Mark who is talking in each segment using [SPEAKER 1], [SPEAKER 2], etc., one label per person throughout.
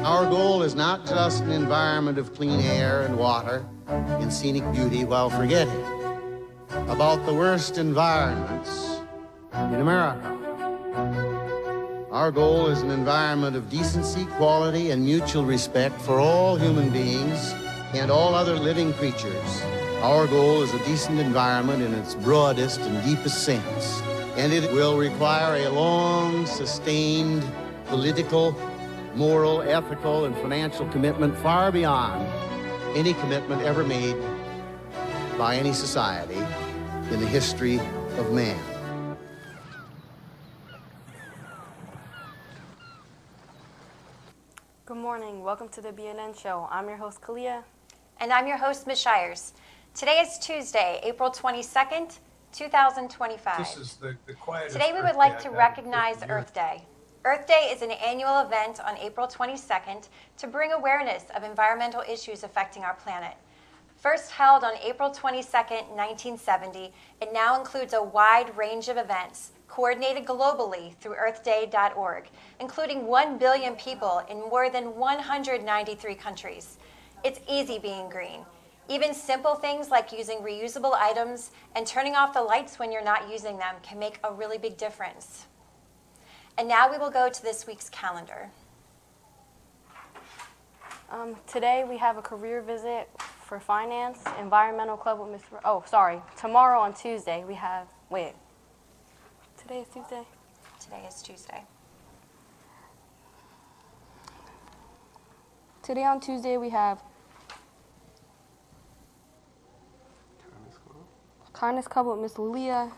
[SPEAKER 1] Our goal is not just an environment of clean air and water and scenic beauty while forgetting about the worst environments in America. Our goal is an environment of decency, quality, and mutual respect for all human beings and all other living creatures. Our goal is a decent environment in its broadest and deepest sense. And it will require a long, sustained political, moral, ethical, and financial commitment far beyond any commitment ever made by any society in the history of man.
[SPEAKER 2] Good morning. Welcome to the BNN Show. I'm your host, Kalia.
[SPEAKER 3] And I'm your host, Ms. Shires. Today is Tuesday, April 22nd, 2025.
[SPEAKER 4] This is the quietest.
[SPEAKER 3] Today we would like to recognize Earth Day. Earth Day is an annual event on April 22nd to bring awareness of environmental issues affecting our planet. First held on April 22nd, 1970, it now includes a wide range of events coordinated globally through earthday.org, including 1 billion people in more than 193 countries. It's easy being green. Even simple things like using reusable items and turning off the lights when you're not using them can make a really big difference. And now we will go to this week's calendar.
[SPEAKER 2] Today we have a career visit for finance, environmental club with tomorrow on Tuesday we have, today is Tuesday?
[SPEAKER 3] Today is Tuesday.
[SPEAKER 2] Today on Tuesday we have Kindness Club with Miss Leah.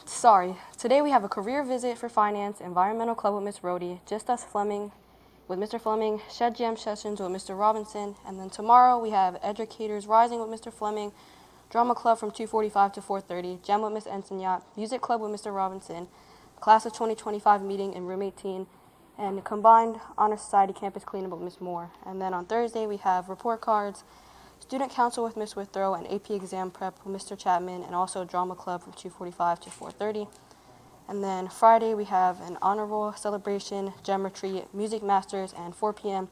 [SPEAKER 2] Sorry. Today we have a career visit for finance, environmental club with Miss Rhodey, Just Us Fleming with Mr. Fleming, Shed Jam Sessions with Mr. Robinson, and then tomorrow we have Educators Rising with Mr. Fleming, Drama Club from 2:45 to 4:30, Jam with Miss Ensignat, Music Club with Mr. Robinson, Class of 2025 meeting in Room 18, and Combined Honor Society Campus Cleanup with Miss Moore. And then on Thursday we have report cards, Student Council with Miss Withrow, and AP Exam Prep with Mr. Chapman, and also Drama Club from 2:45 to 4:30. And then Friday we have an honor roll celebration, gem retreat, music masters, and 4 p.m.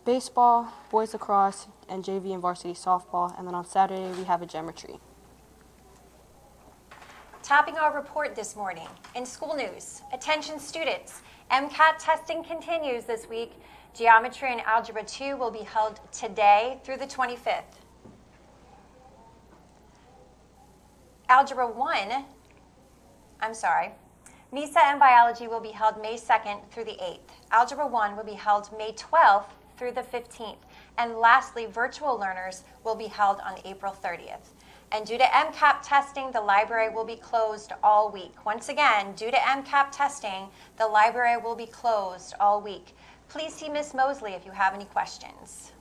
[SPEAKER 2] baseball, boys lacrosse, and JV and varsity softball. And then on Saturday we have a gem retreat.
[SPEAKER 3] Topping our report this morning, in school news, attention students, MCAT testing continues this week. Geometry and Algebra 2 will be held today through the 25th. MISA and Biology will be held May 2nd through the 8th. Algebra 1 will be held May 12th through the 15th. And lastly, virtual learners will be held on April 30th. And due to MCAP testing, the library will be closed all week. Once again, due to MCAP testing, the library will be closed all week. Please see Ms. Mosley if you have any questions.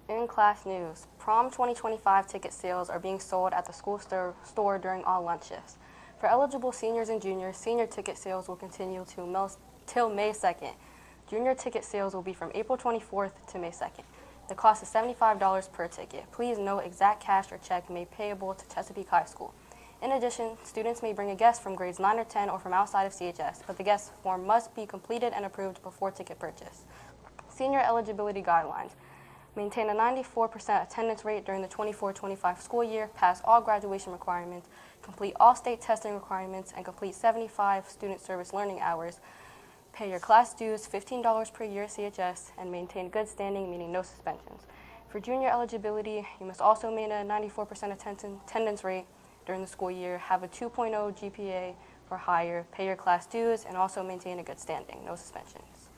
[SPEAKER 2] In class news, prom 2025 ticket sales are being sold at the school store during all lunch shifts. For eligible seniors and juniors, senior ticket sales will continue till May 2nd. Junior ticket sales will be from April 24th to May 2nd. The cost is $75 per ticket. Please note exact cash or check may be payable to Chesapeake High School. In addition, students may bring a guest from grades 9 or 10 or from outside of CHS, but the guest form must be completed and approved before ticket purchase. Senior eligibility guidelines. Maintain a 94% attendance rate during the 24-25 school year, pass all graduation requirements, complete all state testing requirements, and complete 75 student service learning hours. Pay your class dues, $15 per year at CHS, and maintain good standing, meaning no suspensions. For junior eligibility, you must also maintain a 94% attendance rate during the school year, have a 2.0 GPA or higher, pay your class dues, and also maintain a good standing, no suspensions.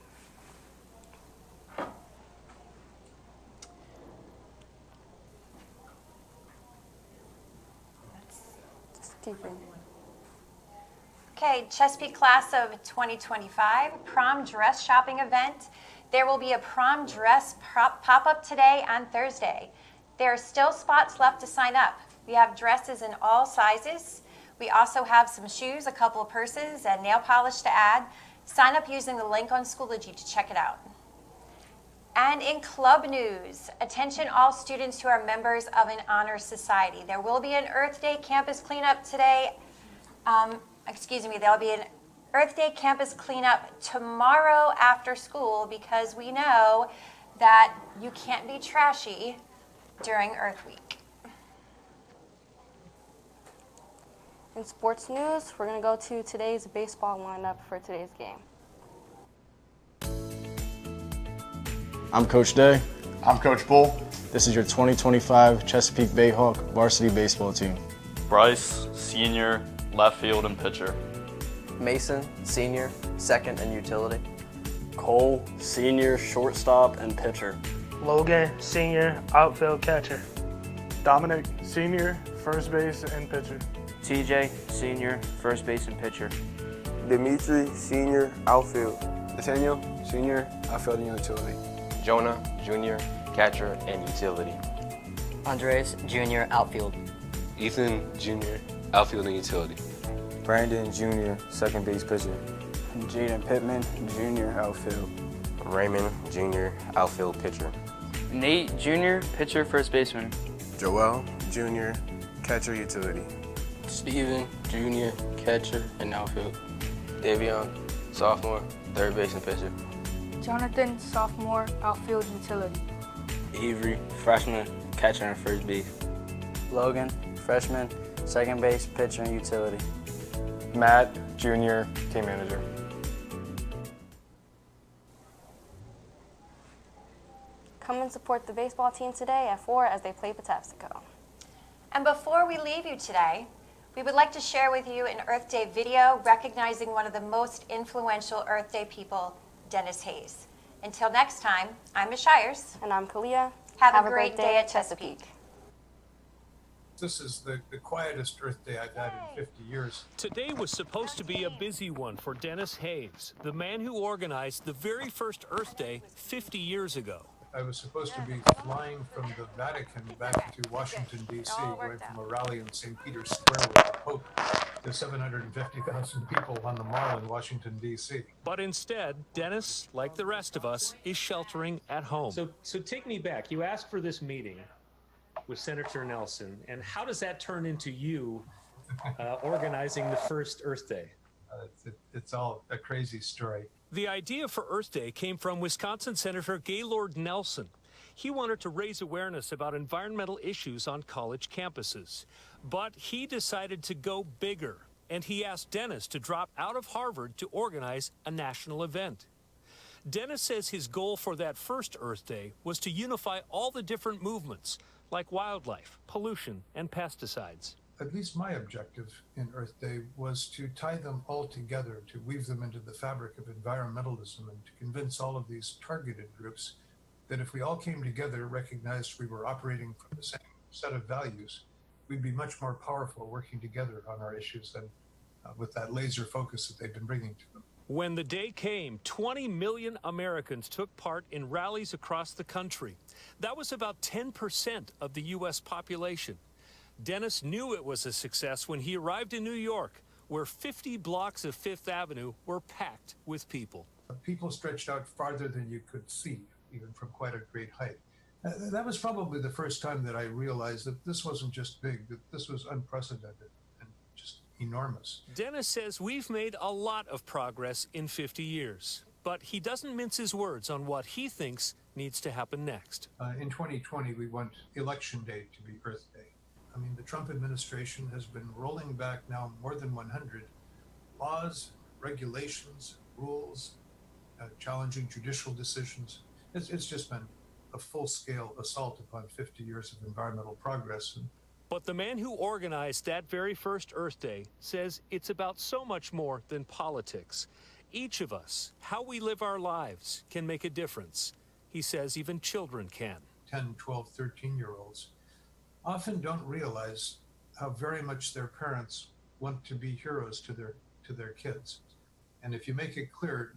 [SPEAKER 3] Okay, Chesapeake class of 2025, prom dress shopping event. There will be a prom dress pop-up today on Thursday. There are still spots left to sign up. We have dresses in all sizes. We also have some shoes, a couple of purses, and nail polish to add. Sign up using the link on Schoology to check it out. And in club news, attention all students who are members of an honor society. There will be an Earth Day campus cleanup today. There'll be an Earth Day campus cleanup tomorrow after school because we know that you can't be trashy during Earth Week.
[SPEAKER 2] In sports news, we're going to go to today's baseball lineup for today's game.
[SPEAKER 4] I'm Coach Day.
[SPEAKER 5] I'm Coach Bull.
[SPEAKER 4] This is your 2025 Chesapeake Bayhawk varsity baseball team.
[SPEAKER 6] Bryce, senior, left field and pitcher.
[SPEAKER 7] Mason, senior, second and utility.
[SPEAKER 8] Cole, senior, shortstop and pitcher.
[SPEAKER 9] Logan, senior, outfield catcher.
[SPEAKER 10] Dominic, senior, first base and pitcher.
[SPEAKER 11] TJ, senior, first base and pitcher.
[SPEAKER 12] Dimitri, senior, outfield.
[SPEAKER 13] Nathaniel, senior, outfield and utility.
[SPEAKER 14] Jonah, junior, catcher and utility.
[SPEAKER 15] Andres, junior, outfield.
[SPEAKER 16] Ethan, junior, outfield and utility.
[SPEAKER 17] Brandon, junior, second base pitcher.
[SPEAKER 18] Jaden Pittman, junior, outfield.
[SPEAKER 14] Raymond, junior, outfield pitcher.
[SPEAKER 11] Nate, junior, pitcher, first baseman.
[SPEAKER 19] Joel, junior, catcher, utility.
[SPEAKER 20] Steven, junior, catcher and outfield.
[SPEAKER 21] Davion, sophomore, third base and pitcher.
[SPEAKER 22] Jonathan, sophomore, outfield utility.
[SPEAKER 23] Avery, freshman, catcher and first base.
[SPEAKER 24] Logan, freshman, second base, pitcher and utility.
[SPEAKER 25] Matt, junior, team manager.
[SPEAKER 2] Come and support the baseball team today at 4 as they play Patapsco.
[SPEAKER 3] And before we leave you today, we would like to share with you an Earth Day video recognizing one of the most influential Earth Day people, Dennis Hayes. Until next time, I'm Ms. Shires.
[SPEAKER 2] And I'm Kalia.
[SPEAKER 3] Have a great day at Chesapeake.
[SPEAKER 26] This is the quietest Earth Day I've had in 50 years.
[SPEAKER 27] Today was supposed to be a busy one for Dennis Hayes, the man who organized the very first Earth Day 50 years ago.
[SPEAKER 26] I was supposed to be flying from the Vatican back to Washington, D.C., going from a rally in St. Peter's Square with the Pope to 750,000 people on the Mall in Washington, D.C.
[SPEAKER 27] But instead, Dennis, like the rest of us, is sheltering at home.
[SPEAKER 28] So take me back. You asked for this meeting with Senator Nelson, and how does that turn into you organizing the first Earth Day?
[SPEAKER 26] It's all a crazy story.
[SPEAKER 27] The idea for Earth Day came from Wisconsin Senator Gaylord Nelson. He wanted to raise awareness about environmental issues on college campuses. But he decided to go bigger, and he asked Dennis to drop out of Harvard to organize a national event. Dennis says his goal for that first Earth Day was to unify all the different movements, like wildlife, pollution, and pesticides.
[SPEAKER 26] At least my objective in Earth Day was to tie them all together, to weave them into the fabric of environmentalism, and to convince all of these targeted groups that if we all came together, recognized we were operating from the same set of values, we'd be much more powerful working together on our issues than with that laser focus that they've been bringing to them.
[SPEAKER 27] When the day came, 20 million Americans took part in rallies across the country. That was about 10% of the U.S. population. Dennis knew it was a success when he arrived in New York, where 50 blocks of Fifth Avenue were packed with people.
[SPEAKER 26] People stretched out farther than you could see, even from quite a great height. That was probably the first time that I realized that this wasn't just big, that this was unprecedented and just enormous.
[SPEAKER 27] Dennis says we've made a lot of progress in 50 years, but he doesn't mince his words on what he thinks needs to happen next.
[SPEAKER 26] In 2020, we want Election Day to be Earth Day. I mean, the Trump administration has been rolling back now more than 100 laws, regulations, rules, challenging judicial decisions. It's just been a full-scale assault upon 50 years of environmental progress.
[SPEAKER 27] But the man who organized that very first Earth Day says it's about so much more than politics. Each of us, how we live our lives, can make a difference. He says even children can.
[SPEAKER 26] 10, 12, 13-year-olds often don't realize how very much their parents want to be heroes to their kids. And if you make it clear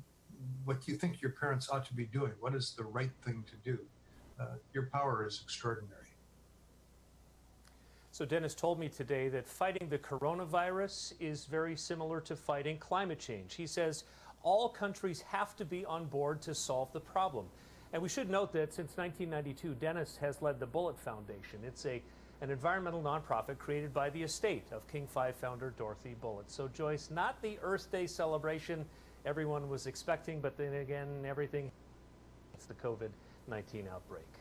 [SPEAKER 26] what you think your parents ought to be doing, what is the right thing to do, your power is extraordinary.
[SPEAKER 28] So Dennis told me today that fighting the coronavirus is very similar to fighting climate change. He says all countries have to be on board to solve the problem. And we should note that since 1992, Dennis has led the Bullet Foundation. It's a an environmental nonprofit created by the estate of King 5 founder Dorothy Bullitt. So Joyce, not the Earth Day celebration everyone was expecting, but then again, everything, it's the COVID-19 outbreak.